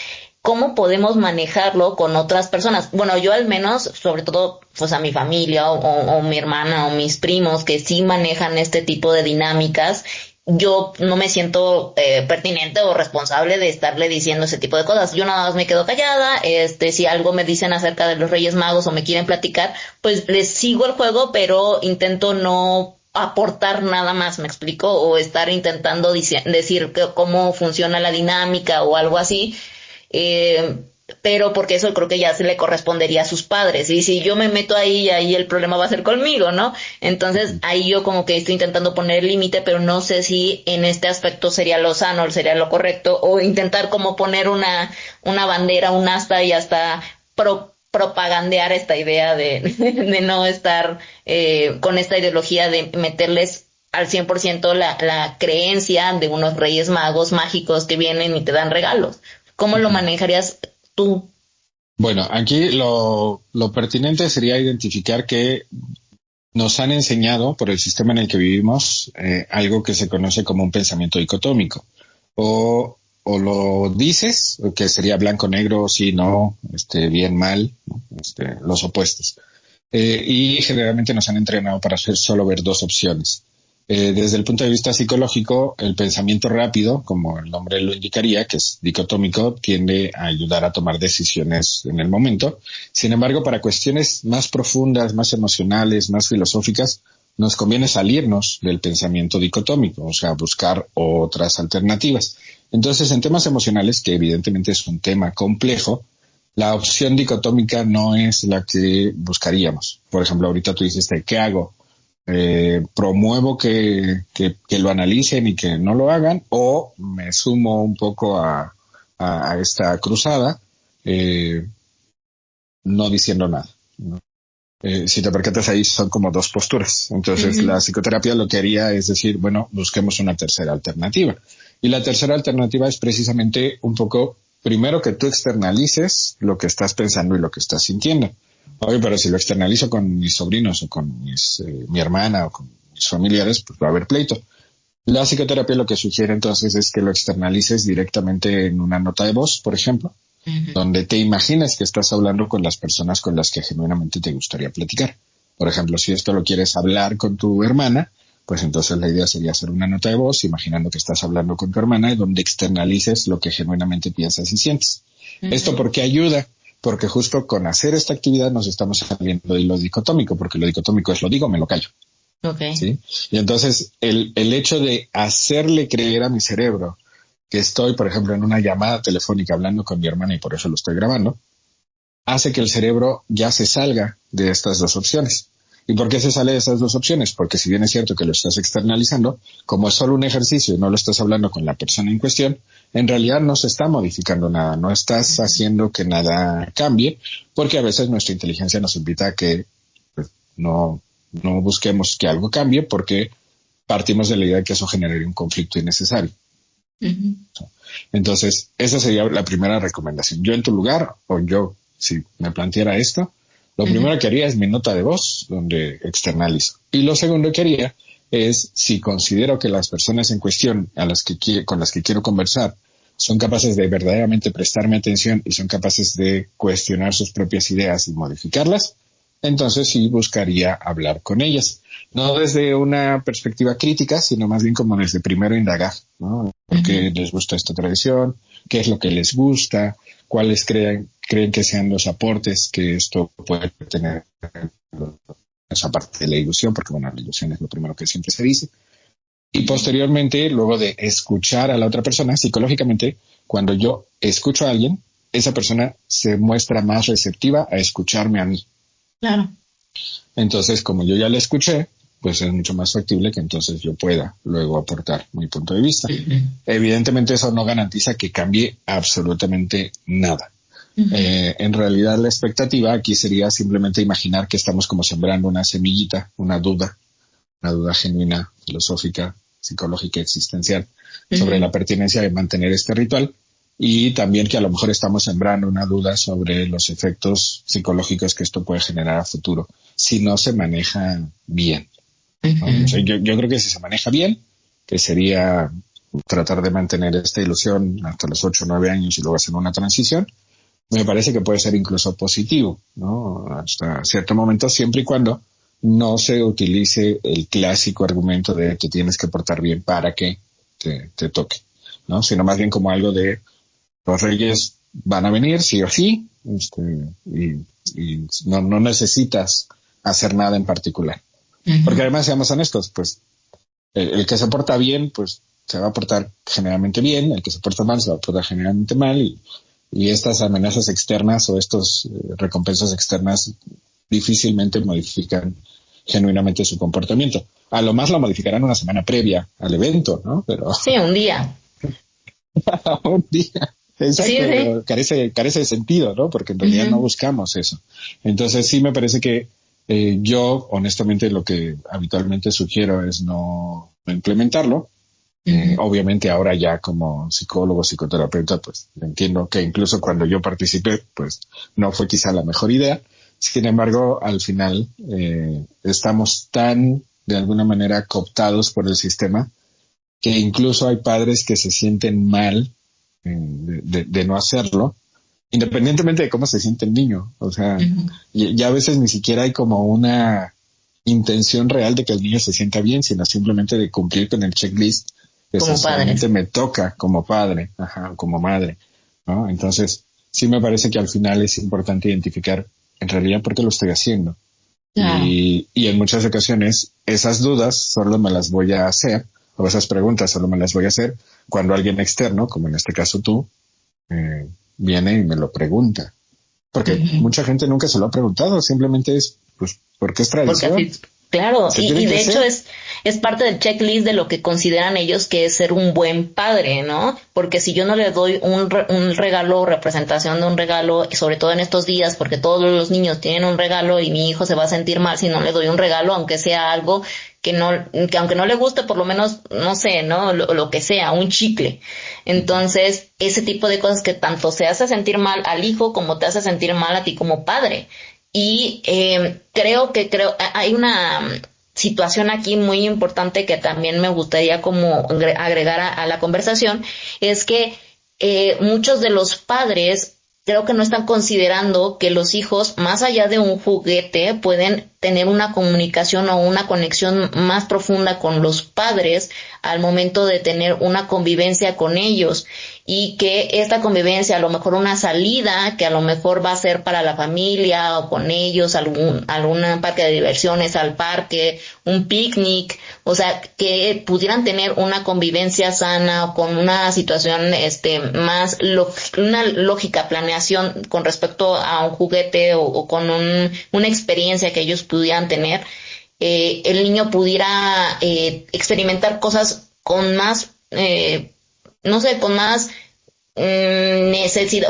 ¿cómo podemos manejarlo con otras personas? Bueno, yo al menos, sobre todo, pues a mi familia o mi hermana o mis primos que sí manejan este tipo de dinámicas, yo no me siento pertinente o responsable de estarle diciendo ese tipo de cosas. Yo nada más me quedo callada. Si algo me dicen acerca de los Reyes Magos o me quieren platicar, pues les sigo el juego, pero intento no aportar nada más, ¿me explico? O estar intentando decir cómo funciona la dinámica o algo así. Pero porque eso creo que ya se le correspondería a sus padres, y si yo me meto ahí el problema va a ser conmigo, ¿no? Entonces ahí yo como que estoy intentando poner el límite, pero no sé si en este aspecto sería lo sano, sería lo correcto, o intentar como poner una bandera, un asta y hasta propagandear esta idea de no estar con esta ideología de meterles al 100% la creencia de unos Reyes Magos mágicos que vienen y te dan regalos. ¿Cómo lo manejarías tú? Bueno, aquí lo pertinente sería identificar que nos han enseñado por el sistema en el que vivimos algo que se conoce como un pensamiento dicotómico. O lo dices, que sería blanco, negro, sí, no, bien, mal, los opuestos. Y generalmente nos han entrenado para solo ver dos opciones. Desde el punto de vista psicológico, el pensamiento rápido, como el nombre lo indicaría, que es dicotómico, tiende a ayudar a tomar decisiones en el momento. Sin embargo, para cuestiones más profundas, más emocionales, más filosóficas, nos conviene salirnos del pensamiento dicotómico, o sea, buscar otras alternativas. Entonces, en temas emocionales, que evidentemente es un tema complejo, la opción dicotómica no es la que buscaríamos. Por ejemplo, ahorita tú dijiste, ¿qué hago? Promuevo que lo analicen y que no lo hagan, o me sumo un poco a esta cruzada no diciendo nada, ¿no? Si te percatas, ahí son como dos posturas. Entonces la psicoterapia lo que haría es decir, bueno, busquemos una tercera alternativa, y la tercera alternativa es precisamente un poco, primero, que tú externalices lo que estás pensando y lo que estás sintiendo. Oye, pero si lo externalizo con mis sobrinos o con mi hermana o con mis familiares, pues va a haber pleito. La psicoterapia lo que sugiere entonces es que lo externalices directamente en una nota de voz, por ejemplo, donde te imaginas que estás hablando con las personas con las que genuinamente te gustaría platicar. Por ejemplo, si esto lo quieres hablar con tu hermana, pues entonces la idea sería hacer una nota de voz imaginando que estás hablando con tu hermana y donde externalices lo que genuinamente piensas y sientes. ¿Esto por qué ayuda? Porque justo con hacer esta actividad nos estamos saliendo de lo dicotómico, porque lo dicotómico es lo digo, me lo callo. Okay. ¿Sí? Y entonces el hecho de hacerle creer a mi cerebro que estoy, por ejemplo, en una llamada telefónica hablando con mi hermana y por eso lo estoy grabando, hace que el cerebro ya se salga de estas dos opciones. ¿Y por qué se sale de esas dos opciones? Porque si bien es cierto que lo estás externalizando, como es solo un ejercicio y no lo estás hablando con la persona en cuestión, en realidad no se está modificando nada, no estás haciendo que nada cambie, porque a veces nuestra inteligencia nos invita a que pues, no busquemos que algo cambie porque partimos de la idea de que eso generaría un conflicto innecesario. Uh-huh. Entonces, esa sería la primera recomendación. Yo en tu lugar, o yo, si me planteara esto, lo primero que haría es mi nota de voz, donde externalizo. Y lo segundo que haría es, si considero que las personas en cuestión con las que quiero conversar son capaces de verdaderamente prestarme atención y son capaces de cuestionar sus propias ideas y modificarlas, entonces sí buscaría hablar con ellas. No desde una perspectiva crítica, sino más bien como desde primero indagar, ¿no? ¿Por qué les gusta esta tradición? ¿Qué es lo que les gusta? ¿Cuáles creen que sean los aportes que esto puede tener? Esa parte de la ilusión, porque bueno, la ilusión es lo primero que siempre se dice. Y posteriormente, luego de escuchar a la otra persona, psicológicamente, cuando yo escucho a alguien, esa persona se muestra más receptiva a escucharme a mí. Claro. Entonces, como yo ya la escuché, pues es mucho más factible que entonces yo pueda luego aportar mi punto de vista. Uh-huh. Evidentemente eso no garantiza que cambie absolutamente nada. Uh-huh. En realidad la expectativa aquí sería simplemente imaginar que estamos como sembrando una semillita, una duda genuina, filosófica, psicológica, existencial, uh-huh, sobre la pertinencia de mantener este ritual, y también que a lo mejor estamos sembrando una duda sobre los efectos psicológicos que esto puede generar a futuro si no se maneja bien. ¿No? Uh-huh. O sea, yo creo que si se maneja bien, que sería tratar de mantener esta ilusión hasta los 8 o 9 años y luego hacer una transición, me parece que puede ser incluso positivo, ¿no? Hasta cierto momento, siempre y cuando no se utilice el clásico argumento de que tienes que portar bien para que te toque, ¿no? Sino más bien como algo de los reyes van a venir sí o sí, y no necesitas hacer nada en particular. Uh-huh. Porque además, seamos honestos, pues el que se porta bien, pues se va a portar generalmente bien, el que se porta mal se va a portar generalmente mal, y estas amenazas externas o estos recompensas externas difícilmente modifican genuinamente su comportamiento. A lo más lo modificarán una semana previa al evento, ¿no? Pero sí, un día. Un día. Exacto, sí, pero carece de sentido, ¿no? Porque en realidad no buscamos eso. Entonces sí me parece que yo, honestamente, lo que habitualmente sugiero es no implementarlo. Obviamente ahora ya como psicólogo, psicoterapeuta, pues entiendo que incluso cuando yo participé, pues no fue quizá la mejor idea. Sin embargo, al final estamos tan, de alguna manera, cooptados por el sistema que incluso hay padres que se sienten mal de no hacerlo, independientemente de cómo se siente el niño. O sea, ya a veces ni siquiera hay como una intención real de que el niño se sienta bien, sino simplemente de cumplir con el checklist que solamente me toca como padre, como madre, ¿no? Entonces, sí me parece que al final es importante identificar en realidad por qué lo estoy haciendo. Claro. Y en muchas ocasiones esas dudas solo me las voy a hacer, o esas preguntas solo me las voy a hacer cuando alguien externo, como en este caso tú, viene y me lo pregunta. Porque mucha gente nunca se lo ha preguntado, simplemente es, pues, porque es tradición. Porque así, claro, y de hecho es parte del checklist de lo que consideran ellos que es ser un buen padre, ¿no? Porque si yo no le doy un regalo o representación de un regalo, sobre todo en estos días, porque todos los niños tienen un regalo y mi hijo se va a sentir mal si no le doy un regalo, aunque sea algo que aunque no le guste, por lo menos, no sé, ¿no? Lo que sea, un chicle. Entonces, ese tipo de cosas que tanto se hace sentir mal al hijo como te hace sentir mal a ti como padre. Y creo hay una situación aquí muy importante que también me gustaría como agregar a la conversación, es que muchos de los padres creo que no están considerando que los hijos, más allá de un juguete, pueden tener una comunicación o una conexión más profunda con los padres al momento de tener una convivencia con ellos, y que esta convivencia, a lo mejor una salida que a lo mejor va a ser para la familia o con ellos, algún parque de diversiones, al parque, un picnic, o sea, que pudieran tener una convivencia sana o con una situación más una lógica planeación con respecto a un juguete o con una experiencia que ellos pudieran tener, el niño pudiera experimentar cosas con más, no sé, con más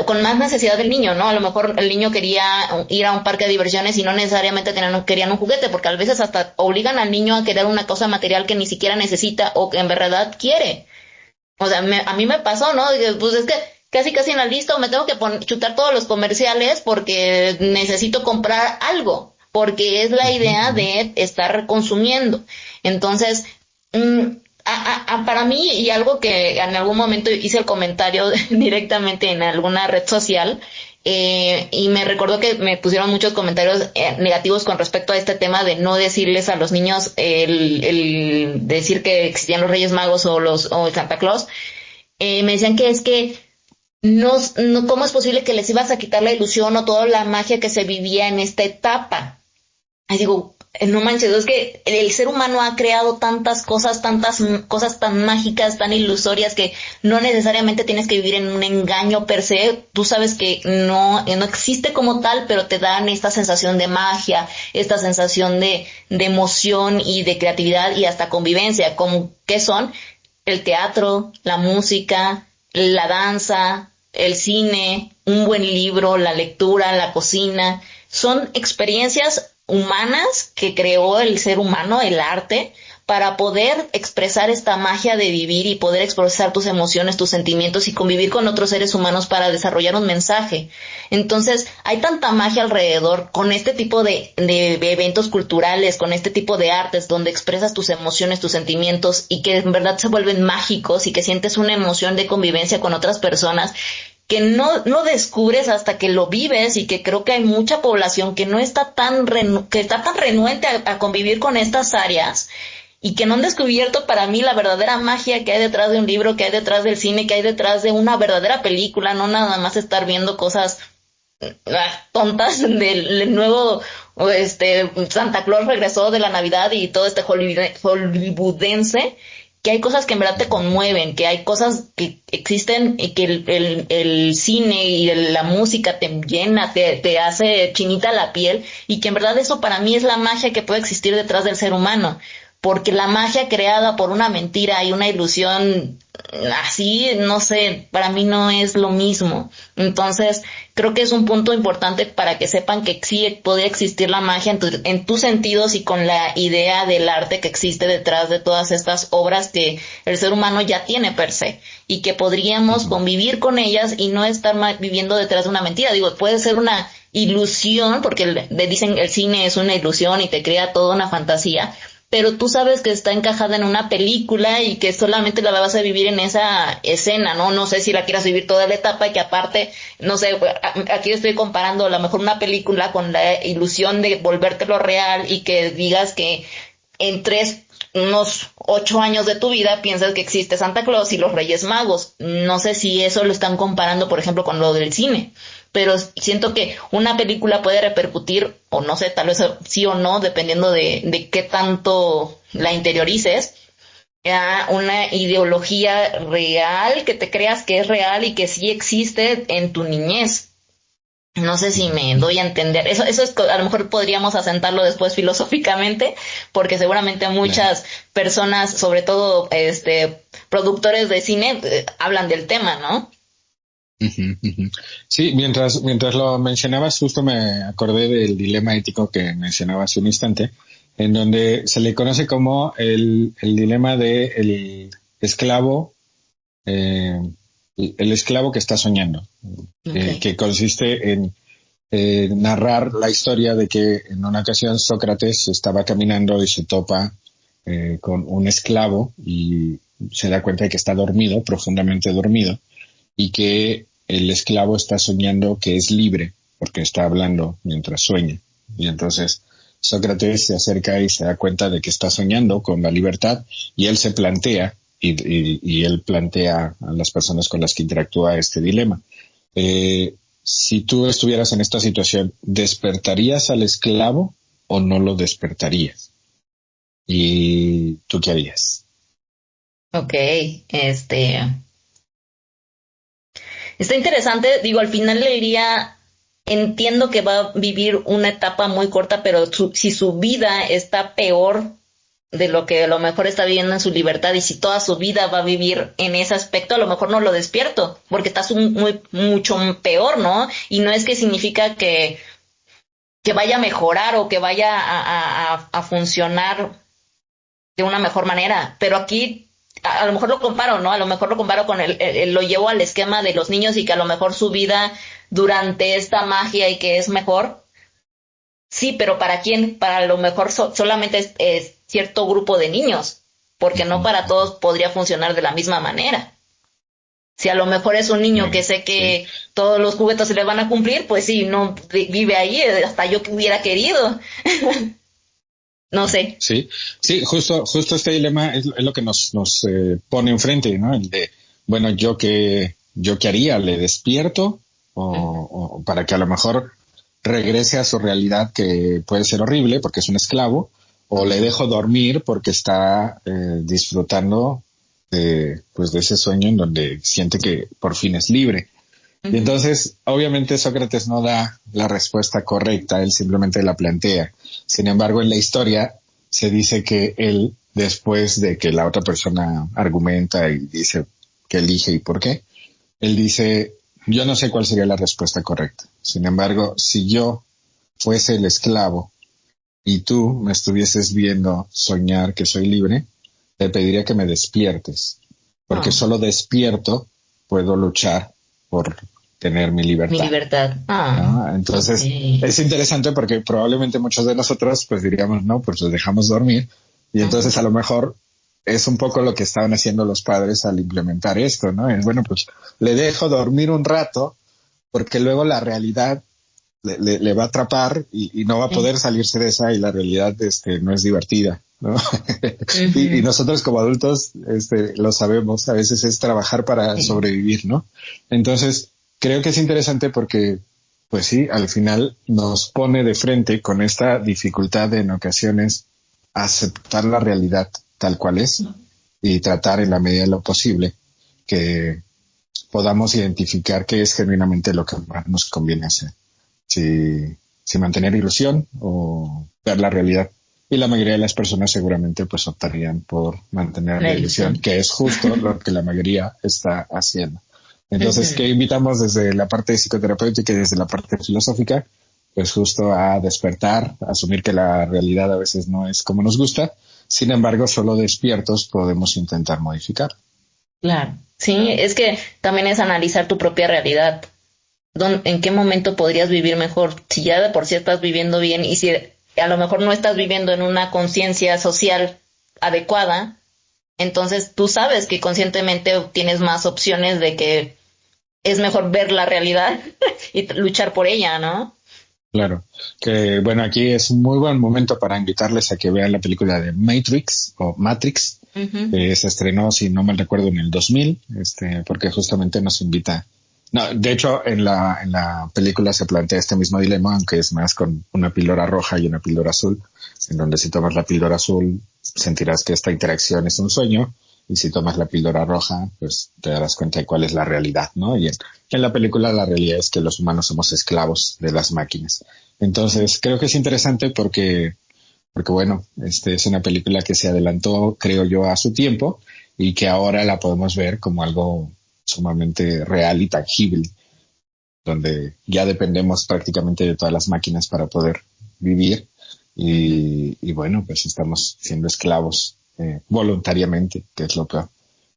con más necesidad del niño, ¿no? A lo mejor el niño quería ir a un parque de diversiones y no necesariamente querían un juguete, porque a veces hasta obligan al niño a querer una cosa material que ni siquiera necesita o que en verdad quiere. O sea, a mí me pasó, ¿no? Pues es que casi en la lista me tengo que chutar todos los comerciales porque necesito comprar algo, porque es la idea de estar consumiendo. Entonces, para mí, y algo que en algún momento hice el comentario directamente en alguna red social, y me recordó que me pusieron muchos comentarios negativos con respecto a este tema de no decirles a los niños el decir que existían los Reyes Magos o el Santa Claus. Me decían que es que no, ¿cómo es posible que les ibas a quitar la ilusión o toda la magia que se vivía en esta etapa? Y digo, no manches, es que el ser humano ha creado tantas cosas tan mágicas, tan ilusorias, que no necesariamente tienes que vivir en un engaño per se. Tú sabes que no existe como tal, pero te dan esta sensación de magia, esta sensación de emoción y de creatividad y hasta convivencia, como ¿qué son? El teatro, la música, la danza, el cine, un buen libro, la lectura, la cocina. Son experiencias humanas que creó el ser humano, el arte, para poder expresar esta magia de vivir y poder expresar tus emociones, tus sentimientos y convivir con otros seres humanos para desarrollar un mensaje. Entonces, hay tanta magia alrededor con este tipo de eventos culturales, con este tipo de artes donde expresas tus emociones, tus sentimientos y que en verdad se vuelven mágicos y que sientes una emoción de convivencia con otras personas que no descubres hasta que lo vives, y que creo que hay mucha población que no está que está tan renuente a convivir con estas áreas y que no han descubierto para mí la verdadera magia que hay detrás de un libro, que hay detrás del cine, que hay detrás de una verdadera película, no nada más estar viendo cosas tontas del nuevo Santa Claus regresó de la Navidad y todo este hollywoodense, que hay cosas que en verdad te conmueven, que hay cosas que existen y que el cine y la música te llena, te hace chinita la piel, y que en verdad eso para mí es la magia que puede existir detrás del ser humano, porque la magia creada por una mentira y una ilusión así, no sé, para mí no es lo mismo. Entonces, creo que es un punto importante para que sepan que sí puede existir la magia en tus sentidos y con la idea del arte que existe detrás de todas estas obras que el ser humano ya tiene per se, y que podríamos convivir con ellas y no estar viviendo detrás de una mentira. Digo, puede ser una ilusión, porque le dicen el cine es una ilusión y te crea toda una fantasía, pero tú sabes que está encajada en una película y que solamente la vas a vivir en esa escena, ¿no? No sé si la quieras vivir toda la etapa, y que aparte, no sé, aquí estoy comparando a lo mejor una película con la ilusión de volvértelo real, y que digas que en unos 8 años de tu vida piensas que existe Santa Claus y los Reyes Magos. No sé si eso lo están comparando, por ejemplo, con lo del cine, pero siento que una película puede repercutir, o no sé, tal vez sí o no, dependiendo de qué tanto la interiorices, a una ideología real, que te creas que es real y que sí existe en tu niñez. No sé si me doy a entender. Eso es, a lo mejor podríamos asentarlo después filosóficamente, porque seguramente muchas personas, sobre todo productores de cine, hablan del tema, ¿no? Sí, mientras lo mencionabas, justo me acordé del dilema ético que mencionabas hace un instante, en donde se le conoce como el dilema de esclavo, el esclavo que está soñando, okay. Que consiste en narrar la historia de que en una ocasión Sócrates estaba caminando y se topa con un esclavo y se da cuenta de que está dormido, profundamente dormido, y que el esclavo está soñando que es libre porque está hablando mientras sueña. Y entonces Sócrates se acerca y se da cuenta de que está soñando con la libertad, y él se plantea y él plantea a las personas con las que interactúa este dilema. Si tú estuvieras en esta situación, ¿despertarías al esclavo o no lo despertarías? ¿Y tú qué harías? Ok, está interesante. Digo, al final le diría, entiendo que va a vivir una etapa muy corta, pero si su vida está peor de lo que a lo mejor está viviendo en su libertad, y si toda su vida va a vivir en ese aspecto, a lo mejor no lo despierto, porque está mucho peor, ¿no? Y no es que significa que vaya a mejorar o que vaya a funcionar de una mejor manera, pero aquí a lo mejor lo comparo, ¿no? A lo mejor lo comparo con lo llevo al esquema de los niños, y que a lo mejor su vida durante esta magia y que es mejor. Sí, pero ¿para quién? Para a lo mejor solamente es cierto grupo de niños, porque no para todos podría funcionar de la misma manera. Si a lo mejor es un niño que sé que todos los juguetes se le van a cumplir, pues sí, no vive ahí, hasta yo que hubiera querido. No sé. Sí, justo este dilema es lo que nos pone enfrente, ¿no? El de, bueno, yo qué haría, ¿le despierto o para que a lo mejor regrese a su realidad, que puede ser horrible porque es un esclavo, o le dejo dormir porque está disfrutando de ese sueño en donde siente que por fin es libre? Y entonces, obviamente, Sócrates no da la respuesta correcta, él simplemente la plantea. Sin embargo, en la historia se dice que él, después de que la otra persona argumenta y dice que elige y por qué, él dice, yo no sé cuál sería la respuesta correcta. Sin embargo, si yo fuese el esclavo y tú me estuvieses viendo soñar que soy libre, te pediría que me despiertes, porque solo despierto puedo luchar por tener mi libertad. Mi libertad. Entonces, es interesante porque probablemente muchos de nosotros pues diríamos, no, pues los dejamos dormir, y entonces a lo mejor es un poco lo que estaban haciendo los padres al implementar esto, ¿no? Es, bueno, pues le dejo dormir un rato porque luego la realidad le va a atrapar y no va a poder salirse de esa, y la realidad no es divertida, ¿no? y nosotros como adultos lo sabemos, a veces es trabajar para sobrevivir, ¿no? Entonces, creo que es interesante porque, pues sí, al final nos pone de frente con esta dificultad de en ocasiones aceptar la realidad tal cual es y tratar en la medida de lo posible que podamos identificar qué es genuinamente lo que más nos conviene hacer. Si mantener ilusión o ver la realidad. Y la mayoría de las personas seguramente pues optarían por mantener la ilusión, que es justo lo que la mayoría está haciendo. Entonces, ¿qué invitamos desde la parte psicoterapéutica y desde la parte filosófica? Pues justo a despertar, a asumir que la realidad a veces no es como nos gusta. Sin embargo, solo despiertos podemos intentar modificar. Claro. Sí, es que también es analizar tu propia realidad. ¿En qué momento podrías vivir mejor? Si ya de por sí estás viviendo bien, y si a lo mejor no estás viviendo en una conciencia social adecuada, entonces tú sabes que conscientemente tienes más opciones de que es mejor ver la realidad y luchar por ella, ¿no? Claro, que bueno, aquí es un muy buen momento para invitarles a que vean la película de Matrix, que se estrenó, si no mal recuerdo, en el 2000, porque justamente nos invita. No, de hecho, en la película se plantea este mismo dilema, aunque es más con una píldora roja y una píldora azul, en donde si tomas la píldora azul sentirás que esta interacción es un sueño, y si tomas la píldora roja, pues te darás cuenta de cuál es la realidad, ¿no? Y en la película la realidad es que los humanos somos esclavos de las máquinas. Entonces, creo que es interesante porque bueno, es una película que se adelantó, creo yo, a su tiempo, y que ahora la podemos ver como algo sumamente real y tangible, donde ya dependemos prácticamente de todas las máquinas para poder vivir, y bueno, pues estamos siendo esclavos voluntariamente, que es lo peor.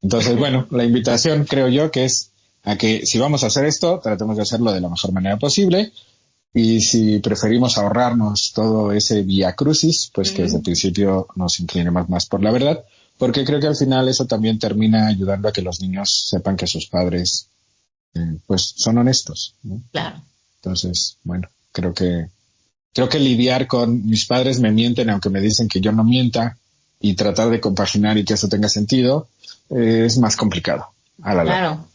Entonces, bueno, la invitación creo yo que es a que si vamos a hacer esto, tratemos de hacerlo de la mejor manera posible, y si preferimos ahorrarnos todo ese vía crucis, pues que desde el principio nos inclinemos más por la verdad, porque creo que al final eso también termina ayudando a que los niños sepan que sus padres pues son honestos, ¿no? Claro. Entonces, bueno, creo que lidiar con mis padres me mienten aunque me dicen que yo no mienta, y tratar de compaginar y que eso tenga sentido es más complicado a la larga. Claro.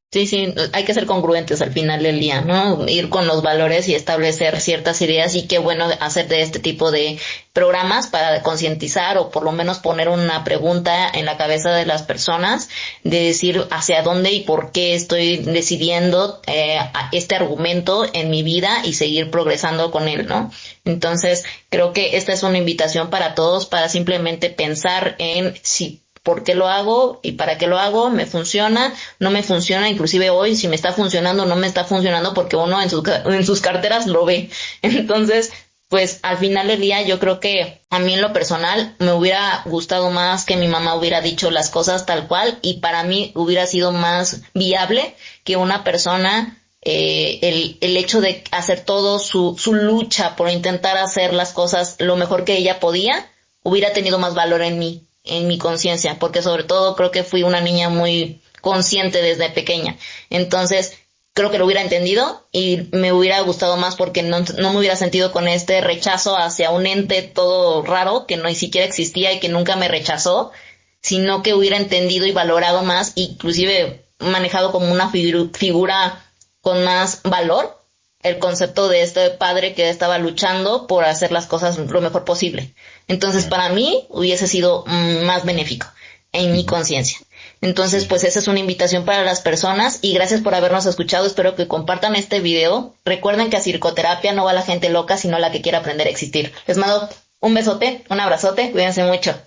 Sí, sí, hay que ser congruentes al final del día, ¿no? Ir con los valores y establecer ciertas ideas y qué bueno hacer de este tipo de programas para concientizar o por lo menos poner una pregunta en la cabeza de las personas de decir hacia dónde y por qué estoy decidiendo este argumento en mi vida y seguir progresando con él, ¿no? Entonces, creo que esta es una invitación para todos para simplemente pensar en si por qué lo hago y para qué lo hago, me funciona, no me funciona, inclusive hoy si me está funcionando o no me está funcionando porque uno en sus carteras lo ve. Entonces, pues al final del día yo creo que a mí en lo personal me hubiera gustado más que mi mamá hubiera dicho las cosas tal cual y para mí hubiera sido más viable que una persona el hecho de hacer todo su lucha por intentar hacer las cosas lo mejor que ella podía hubiera tenido más valor en mi conciencia, porque sobre todo creo que fui una niña muy consciente desde pequeña. Entonces, creo que lo hubiera entendido y me hubiera gustado más porque no me hubiera sentido con este rechazo hacia un ente todo raro que no ni siquiera existía y que nunca me rechazó, sino que hubiera entendido y valorado más, inclusive manejado como una figura con más valor el concepto de este padre que estaba luchando por hacer las cosas lo mejor posible. Entonces, para mí hubiese sido más benéfico en mi conciencia. Entonces, pues esa es una invitación para las personas y gracias por habernos escuchado. Espero que compartan este video. Recuerden que a circoterapia no va la gente loca, sino la que quiere aprender a existir. Les mando un besote, un abrazote, cuídense mucho.